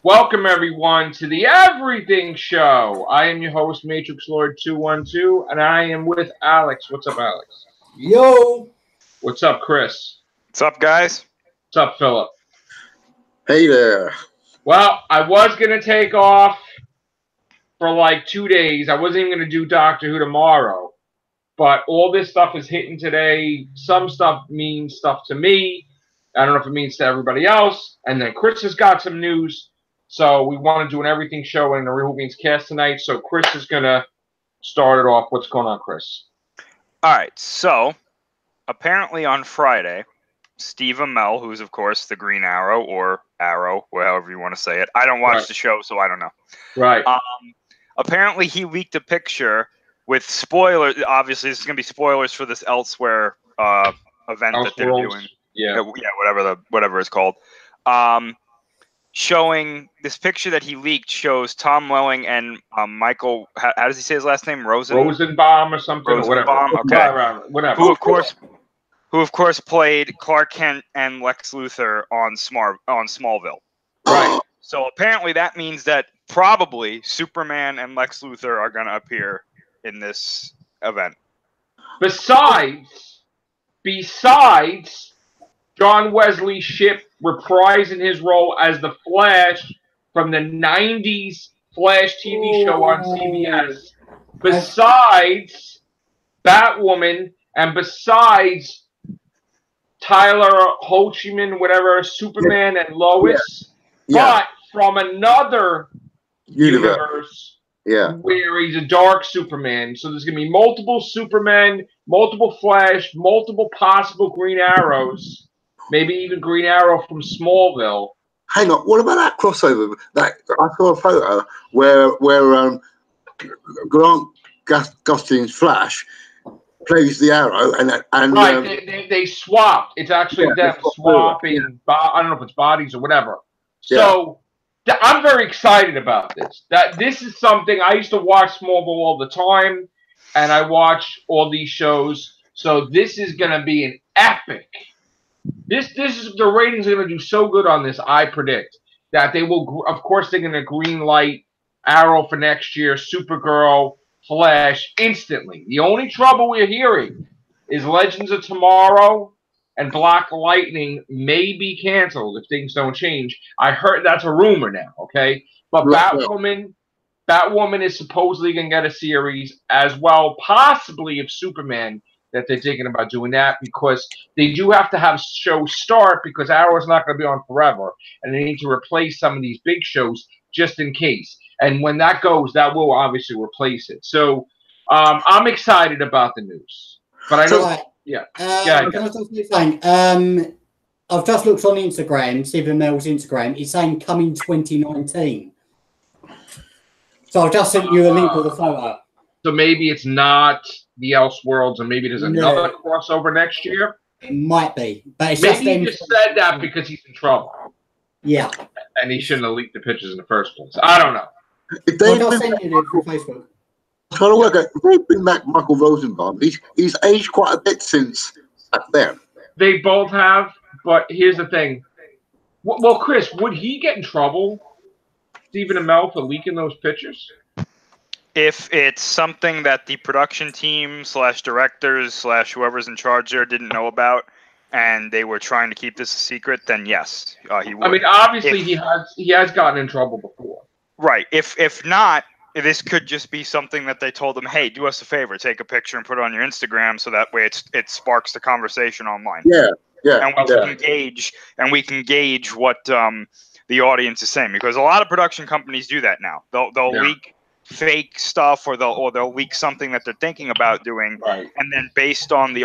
Welcome everyone to the Everything Show. I am your host, Matrix Lord 212, and I am with Alex. What's up, Alex? Yo! What's up, Chris? What's up, guys? What's up, Philip? Hey there. Well, I was gonna take off for like 2 days. I wasn't even gonna do Doctor Who tomorrow, but all this stuff is hitting today. Some stuff means stuff to me. I don't know if it means to everybody else. And then Chris has got some news. So we want to do an Everything Show in the Real Beans cast tonight. So Chris is going to start it off. What's going on, Chris? All right, so apparently on Friday, Steve Amell, who's of course the Green Arrow or Arrow, however you want to say it. I don't watch the show, so I don't know. Right. Apparently he leaked a picture with spoilers. Obviously, this is going to be spoilers for this Elsewhere event that they're doing. Yeah, whatever it's called. Showing this picture that he leaked shows Tom Welling and Michael. How does he say his last name? Rosenbaum or something. Rosenbaum. Or whatever. Okay. Whatever. Who of course played Clark Kent and Lex Luthor on Smallville. Right. So apparently that means that probably Superman and Lex Luthor are going to appear in this event. Besides John Wesley Shipp reprising his role as the Flash from the 90s Flash TV show on CBS. Besides Batwoman and besides Tyler Hoechlin, whatever, Superman and Lois. But from another universe where he's a dark Superman. So there's going to be multiple Supermen, multiple Flash, multiple possible Green Arrows. Maybe even Green Arrow from Smallville. Hang on, what about that crossover? That I saw a photo where Grant Gustin's Flash plays the Arrow, and right, they swapped. It's actually them swapping. I don't know if it's bodies or whatever. So I'm very excited about this. This is something I used to watch Smallville all the time, and I watch all these shows. So this is going to be an epic. This is the ratings are going to do so good on this. I predict that they will. Of course, they're going to green light Arrow for next year, Supergirl, Flash instantly. The only trouble we're hearing is Legends of Tomorrow and Black Lightning may be canceled if things don't change. I heard that's a rumor now. Okay, but Batwoman is supposedly going to get a series as well, possibly if Superman. That they're thinking about doing that because they do have to have shows start because Arrow's not going to be on forever, and they need to replace some of these big shows just in case. And when that goes, that will obviously replace it. So I'm excited about the news. But I know, Can I just say something? I've just looked on Instagram, Stephen Amell's Instagram. It's saying coming 2019. So I've just sent you a link with the photo. So maybe it's not the Elseworlds, and maybe there's another crossover next year. It might be, but it's maybe he just said that because he's in trouble. Yeah, and he shouldn't have leaked the pictures in the first place. I don't know. If they Facebook. Trying to work out. If they bring back Michael Rosenbaum, he's aged quite a bit since back then. They both have, but here's the thing. Well, Chris, would he get in trouble, Stephen Amell, for leaking those pictures? If it's something that the production team / directors / whoever's in charge there didn't know about, and they were trying to keep this a secret, then yes, he would. I mean, obviously he has gotten in trouble before. Right. If not, this could just be something that they told him, hey, do us a favor, take a picture and put it on your Instagram, so that way it sparks the conversation online. Yeah. And we can gauge what the audience is saying, because a lot of production companies do that now. They'll leak fake stuff, or they'll leak something that they're thinking about doing, and then based on the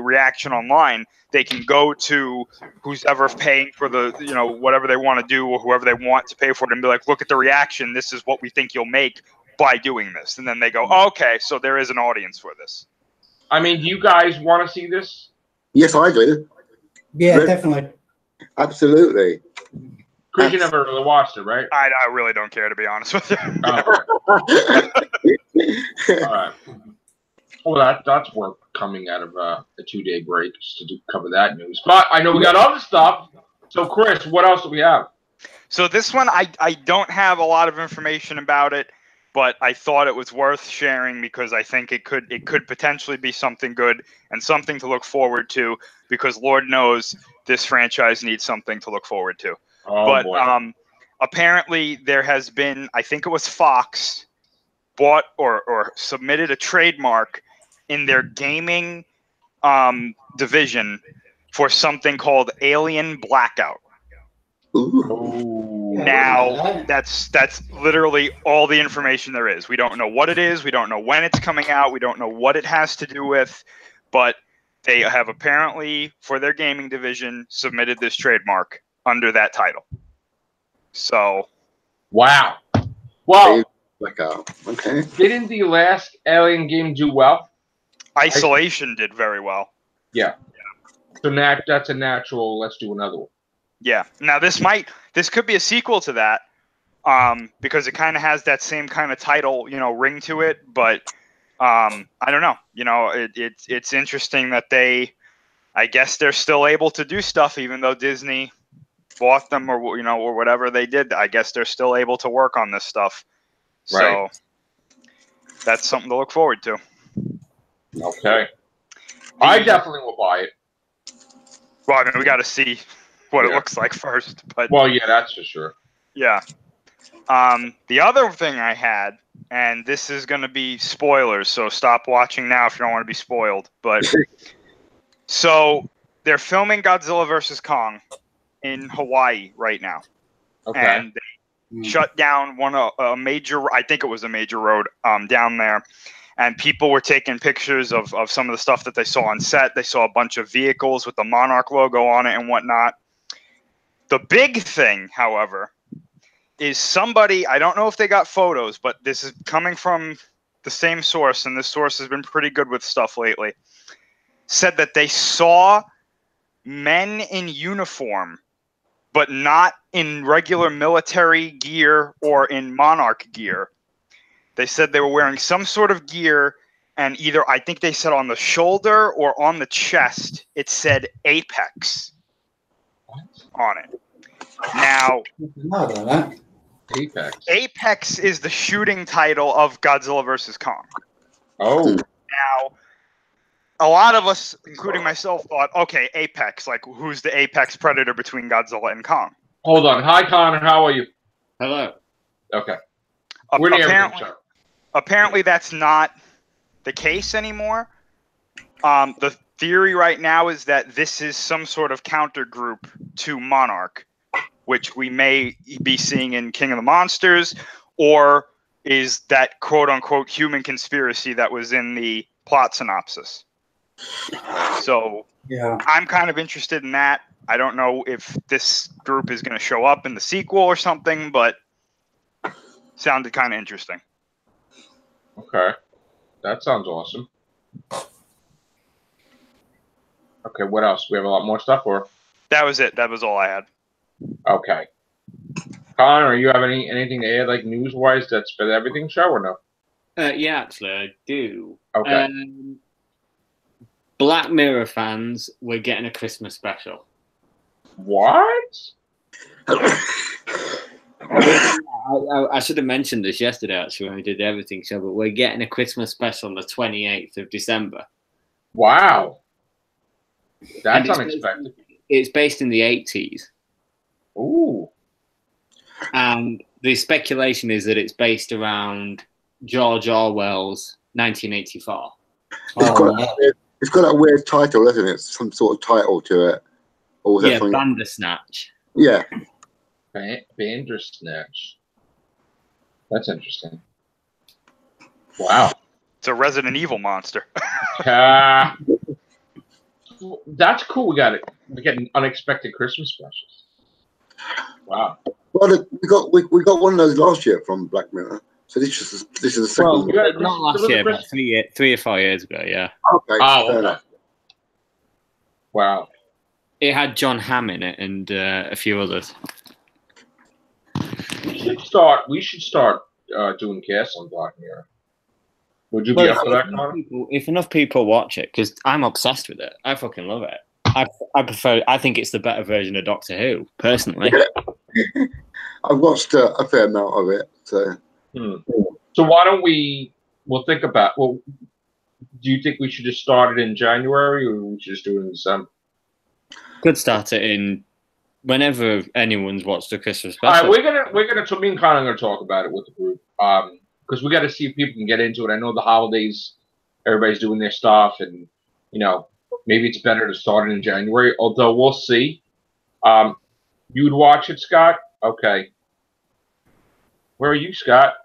reaction online, they can go to who's ever paying for the whatever they want to do, or whoever they want to pay for it, and be like, look at the reaction, this is what we think you'll make by doing this, and then they go, oh, okay, so there is an audience for this. I mean, do you guys want to see this? Yes, I do. Yeah, definitely, absolutely. Chris, you never really watched it, right? I really don't care, to be honest with you. All right. Well, that's worth coming out of a 2-day break just to cover that news. But I know we got other stuff. So, Chris, what else do we have? So this one, I don't have a lot of information about it, but I thought it was worth sharing because I think it could potentially be something good and something to look forward to, because Lord knows this franchise needs something to look forward to. Oh, but boy. Apparently there has been, I think it was Fox, bought or submitted a trademark in their gaming division for something called Alien Blackout. Ooh. Now, that's literally all the information there is. We don't know what it is. We don't know when it's coming out. We don't know what it has to do with. But they have apparently, for their gaming division, submitted this trademark under that title. So. Wow. Well, okay. Didn't the last Alien game do well? Isolation did very well. Yeah. So that's a natural, let's do another one. Yeah. Now this could be a sequel to that, because it kind of has that same kind of title, ring to it. But I don't know. It's interesting that I guess they're still able to do stuff even though Disney bought them or whatever they did. I guess they're still able to work on this stuff. Right. So that's something to look forward to. Okay. I definitely will buy it. Well, I mean, we got to see what it looks like first. But well, yeah, that's for sure. Yeah. The other thing I had, and this is going to be spoilers, so stop watching now if you don't want to be spoiled. But so they're filming Godzilla vs. Kong in Hawaii right now. Okay. And they shut down a major, I think it was a major road down there. And people were taking pictures of some of the stuff that they saw on set. They saw a bunch of vehicles with the Monarch logo on it and whatnot. The big thing, however, is somebody, I don't know if they got photos, but this is coming from the same source, and this source has been pretty good with stuff lately, said that they saw men in uniform, but not in regular military gear or in Monarch gear. They said they were wearing some sort of gear, and either, I think they said on the shoulder or on the chest, it said Apex on it. Now, Apex is the shooting title of Godzilla vs. Kong. Oh. Now, a lot of us, including myself, thought, okay, Apex, like who's the apex predator between Godzilla and Kong? Hold on. Hi, Connor. How are you? Hello. Okay. Apparently that's not the case anymore. The theory right now is that this is some sort of counter group to Monarch, which we may be seeing in King of the Monsters, or is that quote-unquote human conspiracy that was in the plot synopsis. So yeah, I'm kind of interested in that. I don't know if this group is going to show up in the sequel or something, but sounded kind of interesting. Okay. That sounds awesome. Okay, what else? We have a lot more stuff, or? That was it. That was all I had. Okay. Connor, you have anything to add, like news-wise, that's for the Everything Show, or no? Yeah, actually, I do. Okay. Black Mirror fans, we're getting a Christmas special. What? I should have mentioned this yesterday, actually, when we did the Everything Show, but we're getting a Christmas special on the 28th of December. Wow. That's unexpected. It's based in the 80s. Ooh. And the speculation is that it's based around George Orwell's 1984. It's got that weird title, hasn't it? Some sort of title to it. Or was Bandersnatch. Yeah. Bandersnatch. That's interesting. Wow. It's a Resident Evil monster. That's cool. We're getting unexpected Christmas specials. Wow. Well, we got one of those last year from Black Mirror. So this is the second one. Not last year, but 3 or 4 years ago, yeah. Okay. Oh, wow. It had John Hamm in it and a few others. We should start doing casts on Black Mirror. Would you be up for that, Connor? If enough people watch it, because I'm obsessed with it. I fucking love it. I think it's the better version of Doctor Who, personally. I've watched a fair amount of it. So, So why don't we'll think about, well, do you think we should just start it in January, or we should just do it in December? Could start it in whenever anyone's watched the Christmas All special. right, we're gonna. So me and Connor are gonna talk about it with the group, because we got to see if people can get into it. I know the holidays, everybody's doing their stuff, and maybe it's better to start it in January. Although we'll see. You would watch it, Scott? Okay. Where are you, Scott?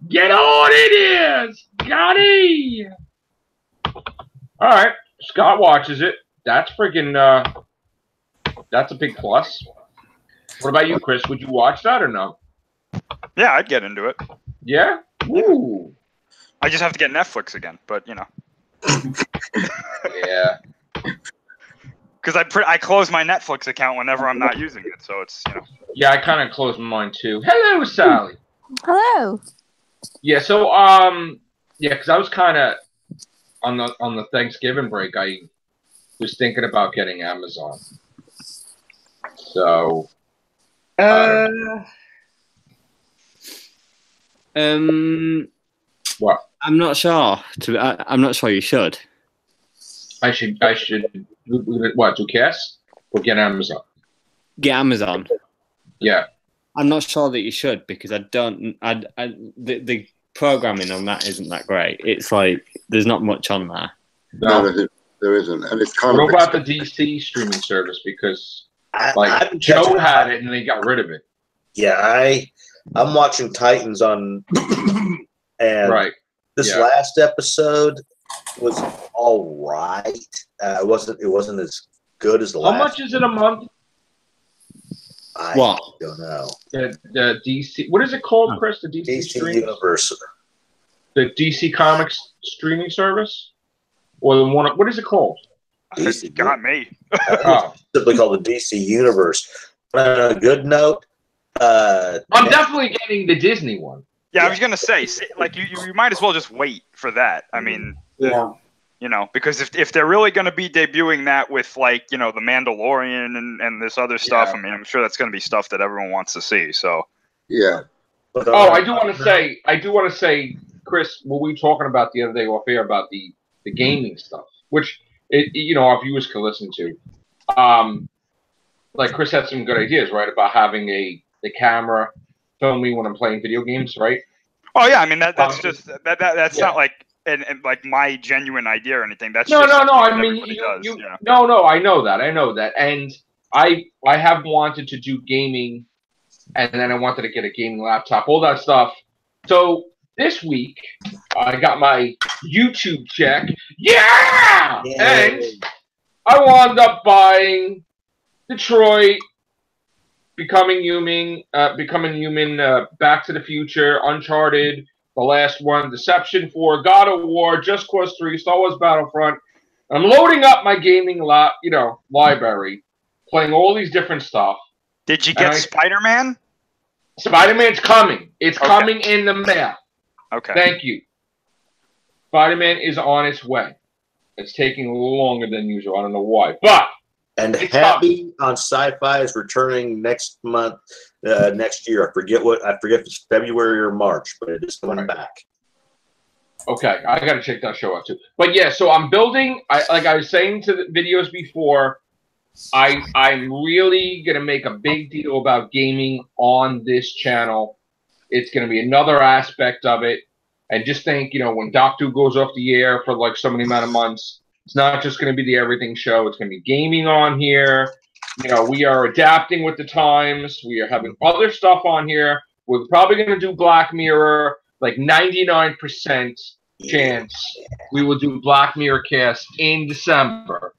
Get on in here, Scotty! All right, Scott watches it. That's freaking, that's a big plus. What about you, Chris? Would you watch that or no? Yeah, I'd get into it. Yeah? Ooh. I just have to get Netflix again, but Yeah. Because I close my Netflix account whenever I'm not using it, so it's Yeah, I kind of closed mine too. Hello, Sally. Hello. Yeah, so yeah, because I was kind of on the Thanksgiving break. I was thinking about getting Amazon. So. What? I'm not sure. I'm not sure you should. I should. What? Do cash or get Amazon? Get Amazon. Yeah. I'm not sure that you should, because the programming on that isn't that great. It's like there's not much on there. No, there isn't, and it's kind of. What about the DC streaming service? Because Joe had it and they got rid of it. Yeah, I'm watching Titans on, and this last episode was all right. It wasn't as good as the last. How much is it a month? I don't know. The DC, what is it called, Chris? The DC Universe. The DC Comics streaming service, or the one? What is it called? DC got me. Simply called the DC Universe. On a good note, I'm definitely getting the Disney one. Yeah, I was gonna say, like you might as well just wait for that. I mean, because if they're really gonna be debuting that with like the Mandalorian and this other stuff, I mean, I'm sure that's gonna be stuff that everyone wants to see. So yeah. I do want to say, Chris, what we were talking about the other day off air about the gaming stuff, which our viewers can listen to. Like Chris had some good ideas, right, about having the camera film me when I'm playing video games, right? Oh yeah, I mean that's just that's not like and like my genuine idea or anything. That's no. I mean, no. I know that, and I have wanted to do gaming, and then I wanted to get a gaming laptop, all that stuff. So this week I got my YouTube check, and I wound up buying Detroit, Becoming Human, Back to the Future, Uncharted, the last one, Deception 4, God of War, Just Cause 3, Star Wars Battlefront. I'm loading up my gaming library, playing all these different stuff. Did you get Spider-Man? Spider-Man's coming. It's coming in the mail. Okay. Thank you. Spider-Man is on its way. It's taking a little longer than usual. I don't know why, but. And Happy on Sci-Fi is returning next month, next year. I forget if it's February or March, but it is coming back. Okay, I got to check that show out too. But yeah, so I'm building. Like I was saying to the videos before, I'm really gonna make a big deal about gaming on this channel. It's gonna be another aspect of it. And just think, when Doctor Who goes off the air for like so many amount of months. It's not just going to be the everything show. It's going to be gaming on here. We are adapting with the times. We are having other stuff on here. We're probably going to do Black Mirror, like 99% chance we will do Black Mirror cast in December.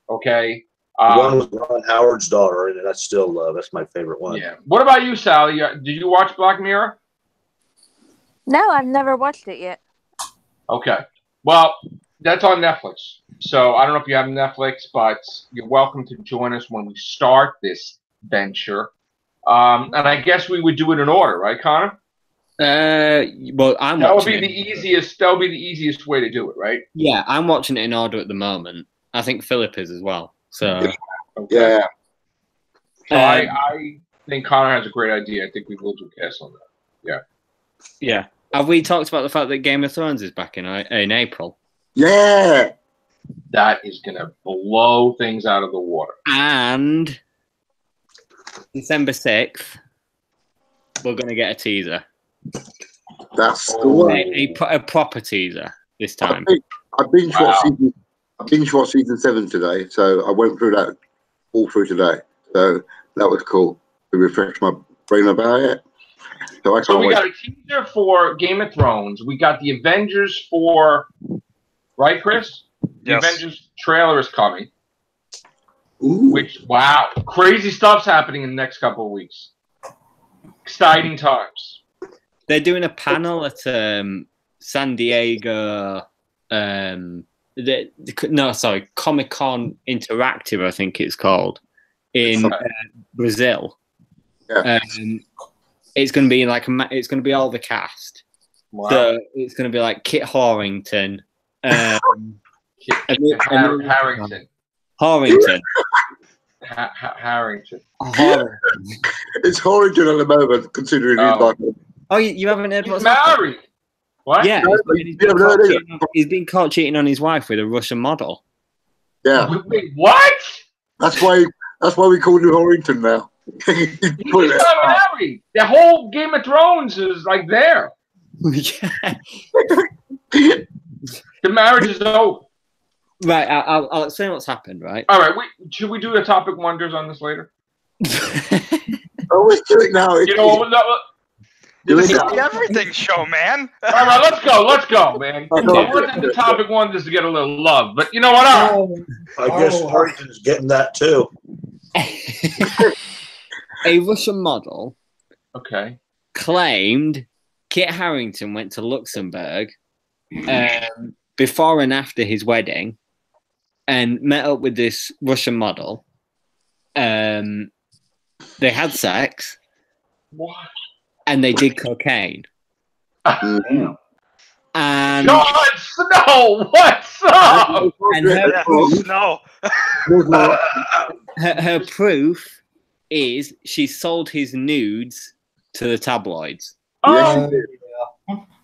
Okay? One with Ron Howard's daughter, and that's still that's my favorite one. Yeah. What about you, Sally? Did you watch Black Mirror? No, I've never watched it yet. Okay. Well, that's on Netflix. So I don't know if you have Netflix, but you're welcome to join us when we start this venture. And I guess we would do it in order, right, Connor? Well, that would be the easiest. That would be the easiest way to do it, right? Yeah, I'm watching it in order at the moment. I think Philip is as well. So okay. So I think Connor has a great idea. I think we will do a cast on that. Yeah. Yeah. Have we talked about the fact that Game of Thrones is back in April? Yeah. That is going to blow things out of the water. And December 6th, we're going to get a teaser. That's the one. A proper teaser this time. I binge watched season 7 today, so I went through that all through today. So that was cool to refresh my brain about it. So we got a teaser for Game of Thrones. We got the Avengers right, Chris? The Yes. Avengers trailer is coming. Ooh. Which, wow, crazy stuff's happening in the next couple of weeks. Exciting times. They're doing a panel at San Diego. Comic-Con Interactive, I think it's called, in Brazil. Yeah. It's going to be it's going to be all the cast. Wow. So it's going to be like Kit Harington. Harrington. Harrington. Harrington. It's Harrington at the moment, considering he's like. Oh, you haven't heard what's married? What? Yeah, he's been caught cheating on his wife with a Russian model. Yeah. Wait, what? That's why we call him Harrington now. He's not married. The whole Game of Thrones is like there. Yeah. The marriage is over. Right, I'll explain what's happened, right? All right, should we do the topic wonders on this later? Oh, let's do it now. You know what? This is the everything show, man. All right, let's go, man. I wanted the topic wonders to get a little love, but you know what? I guess Harrington's getting that too. A Russian model claimed Kit Harington went to Luxembourg before and after his wedding and met up with this Russian model. They had sex. What? And they did cocaine. And Jon Snow, what's up? And her proof is she sold his nudes to the tabloids. Oh,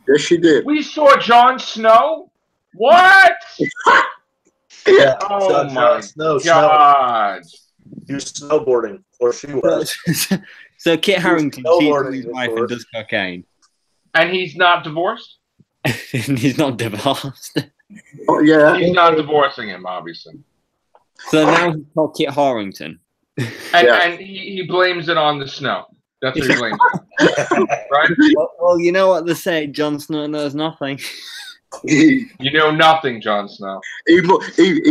yes, she did. We saw Jon Snow. What? Yeah. Oh my God! He was snowboarding, or she was. So Kit Harington cheats on his wife and does cocaine. And he's not divorced? And he's not divorced. Oh, yeah. He's not divorcing him, obviously. So now he's called Kit Harington. And he blames it on the snow. That's what he blames it on. Right? Well, you know what they say, Jon Snow knows nothing. You know nothing, Jon Snow. He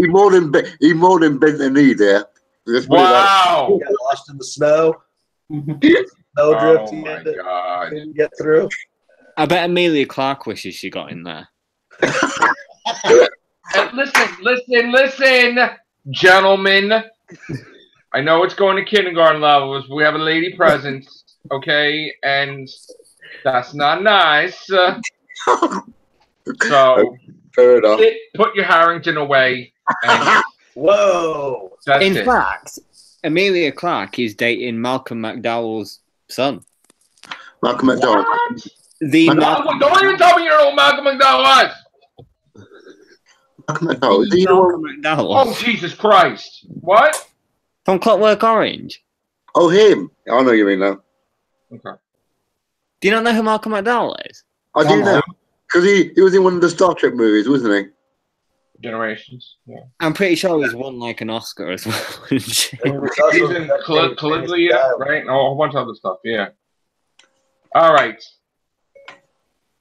more than bent the knee there. Wow! He got lost in the snow. Snowdrift. Oh my God! Didn't get through. I bet Amelia Clark wishes she got in there. Listen, gentlemen. I know it's going to kindergarten levels. We have a lady present, okay? And that's not nice. So, fair enough. Put your Harrington away. And whoa! In fact, Amelia Clark is dating Malcolm McDowell's son. Malcolm McDowell. Don't even tell me you know who Malcolm McDowell was. Malcolm McDowell. Malcolm McDowell. Oh, Jesus Christ. What? From Clockwork Orange. Oh, him. I know you mean now. Okay. Do you not know who Malcolm McDowell is? I do know. Because he was in one of the Star Trek movies, wasn't he? Generations. Yeah. I'm pretty sure he's won like an Oscar as well. He's in Caligula, right? And a whole bunch of other stuff, yeah. All right.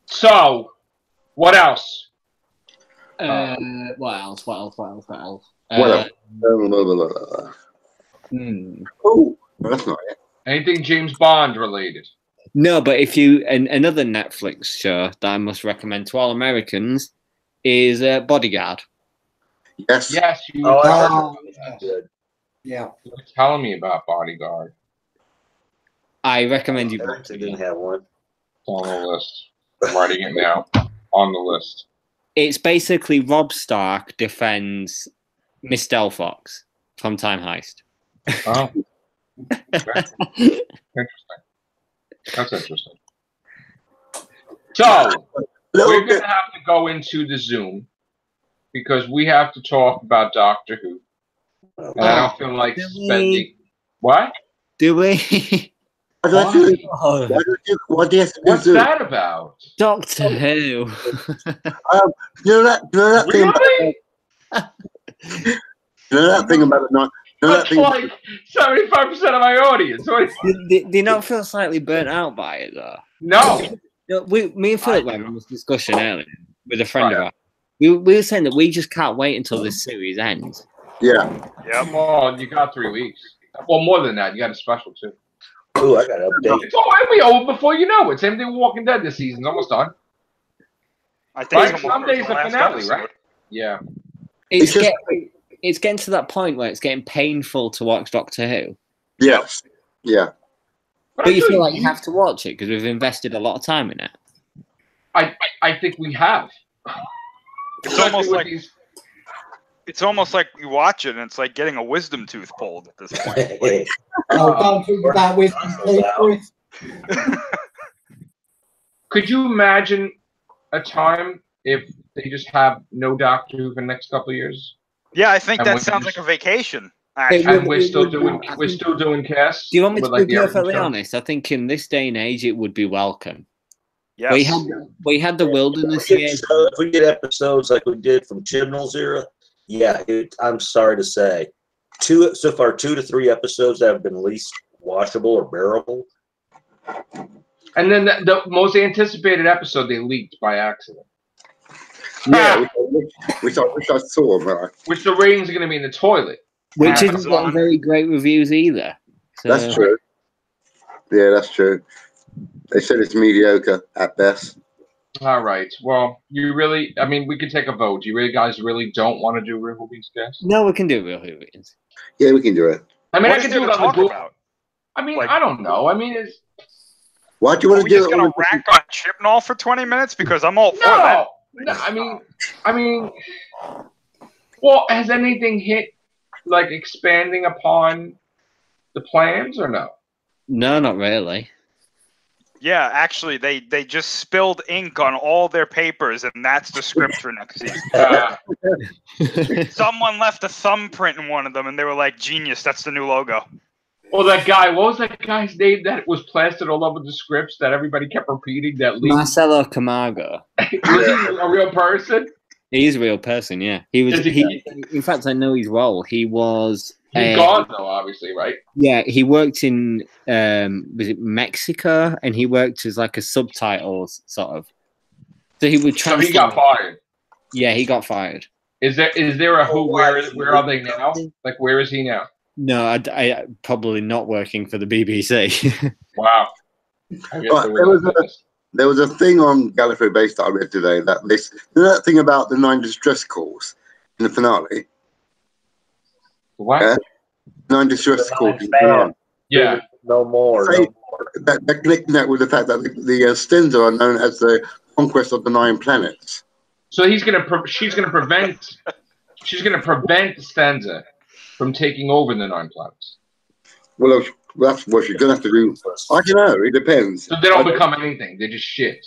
So, what else? What else? Oh, that's not it. Anything James Bond related? No, but if you another Netflix show that I must recommend to all Americans is Bodyguard. Yes. Yes. You Yeah. were telling me about Bodyguard. I recommend you. I didn't have one. It's on the list. I'm writing it now. On the list. It's basically Rob Stark defends Miss Delphox from Time Heist. Oh. Interesting. That's interesting. So we're going to have to go into the Zoom because we have to talk about Doctor Who. And I don't feel like spending. What? Do we? What's that about? Doctor Who. You know that thing really? that thing about the night. That's like 75% of my audience. Do you not feel slightly burnt out by it though? No. Me and Philip were having this discussion earlier with a friend of ours. We were saying that we just can't wait until this series ends. Yeah. Yeah. Well, you got 3 weeks. Well, more than that. You got a special too. Oh, I got an update. It's all be over before you know it. Same thing with Walking Dead this season's almost done. I think right? Some days the finale, right? Yeah. It's getting to that point where it's getting painful to watch Doctor Who. Yes. Yeah. But you feel like you have to watch it because we've invested a lot of time in it. I think we have. It's almost like you watch it and it's like getting a wisdom tooth pulled at this point. Don't talk about wisdom teeth, Chris. Could you imagine a time if they just have no Doctor Who for the next couple of years? Yeah, I think that sounds like a vacation. And we're still doing casts. Do you want me to be perfectly honest? I think in this day and age, it would be welcome. Yes. We had the wilderness year. If we get episodes like we did from Chibnall's era, yeah, I'm sorry to say, 2 to 3 episodes that have been least watchable or bearable. And then the most anticipated episode they leaked by accident. Yeah, which I saw, right? Which the ratings are going to be in the toilet. Which isn't getting very great reviews either. So. That's true. Yeah, that's true. They said it's mediocre at best. All right. Well, we could take a vote. You guys really don't want to do Real Hoovies, guys? No, we can do Real Hoovies. Yeah, we can do it. I mean, I can do it on the Google. I don't know. Why do you want to do it? Are we just going to rank on Chibnall for 20 minutes? Because I'm all for that. No, well, has anything hit, like, expanding upon the plans or no? No, not really. Yeah, actually, they just spilled ink on all their papers, and that's the script for next season. Someone left a thumbprint in one of them, and they were like, "Genius! That's the new logo." Well, that guy. What was that guy's name that was plastered all over the scripts that everybody kept repeating? Marcelo Camargo. Was he a real person? He's a real person. Yeah, he was. In fact, I know his role. He was. He's gone though, obviously, right? Yeah, he worked in was it Mexico, and he worked as like a subtitles sort of. So he would translate. So he got fired. Yeah, he got fired. Is there a Who? Where are they now? Like, where is he now? No, I probably not working for the BBC. Wow. There was a thing on Gallifrey Base that I read today that thing about the 9 distress calls in the finale. What? 9 distress calls in the finale. Yeah. No more. They're connecting that with the fact that the Stenza are known as the conquest of the 9 planets. So she's gonna prevent Stenza from taking over the 9 planets. Well, that's what she's gonna have to do. I don't know. It depends. So they don't become anything. They're just shit.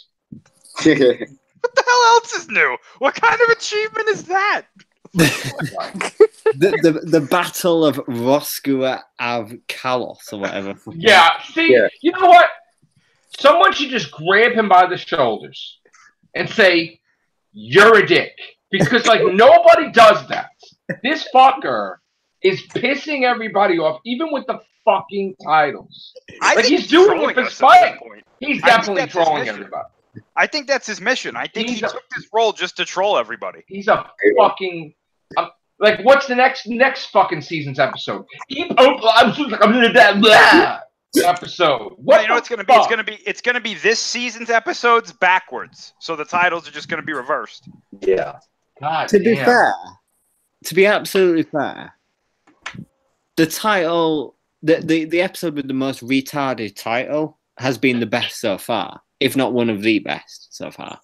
What the hell else is new? What kind of achievement is that? the Battle of Roscua av Kalos or whatever. Yeah. See, You know what? Someone should just grab him by the shoulders and say, "You're a dick," because like nobody does that. This fucker is pissing everybody off, even with the fucking titles. He's doing it for spite. He's definitely trolling everybody. I think that's his mission. I think he took this role just to troll everybody. He's a fucking like. What's the next fucking season's episode? Episode. What? You know it's gonna be? It's gonna be this season's episodes backwards. So the titles are just gonna be reversed. Yeah. God to be fair, to be absolutely fair, the title, the episode with the most retarded title has been the best so far, if not one of the best so far.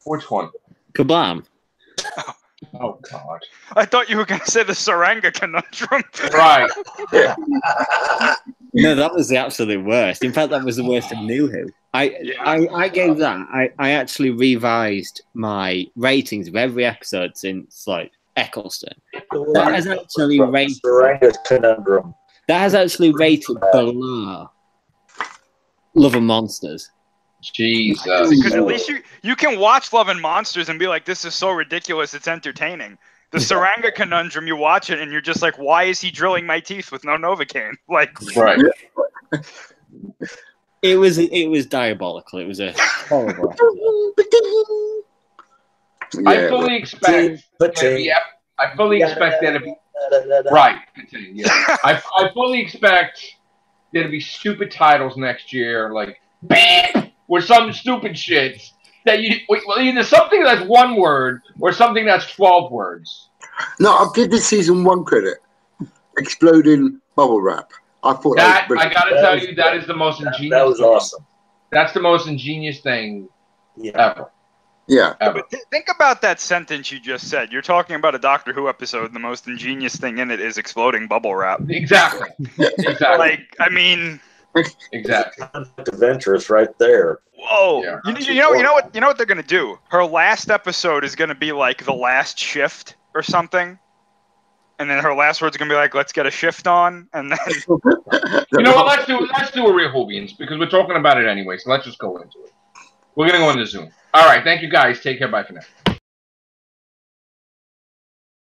Which one? Kablam. Oh God! I thought you were going to say the Saranga conundrum. Right. No, that was the absolute worst. In fact, that was the worst of New Who. I gave that. I actually revised my ratings of every episode since like Eccleston. That has actually rated. Conundrum. That has actually rated below Love and Monsters. Jesus. Because at least you can watch Love and Monsters and be like, this is so ridiculous, it's entertaining. The Saranga Conundrum, you watch it and you're just like, why is he drilling my teeth with no Novocaine? Like, right. It was diabolical. It was a horrible. I fully expect there to be. I fully expect there to be. Right. Yeah. I fully expect there to be stupid titles next year, like BAM! Or some stupid shit that either something that's one word or something that's 12 words. No, I'll give this season 1 credit. Exploding bubble wrap. I thought that I gotta tell you, that is the most ingenious. That was awesome. That's the most ingenious thing ever. Yeah. Ever. But think about that sentence you just said. You're talking about a Doctor Who episode. The most ingenious thing in it is exploding bubble wrap. Exactly. Exactly. Like, I mean, exactly. Adventurous right there. Whoa. Yeah. You know what they're gonna do? Her last episode is gonna be like the last shift or something. And then her last word's gonna be like, "Let's get a shift on," and then you know what? Let's do a real Whovians because we're talking about it anyway. So let's just go into it. We're gonna go into Zoom. All right, thank you guys. Take care. Bye for now.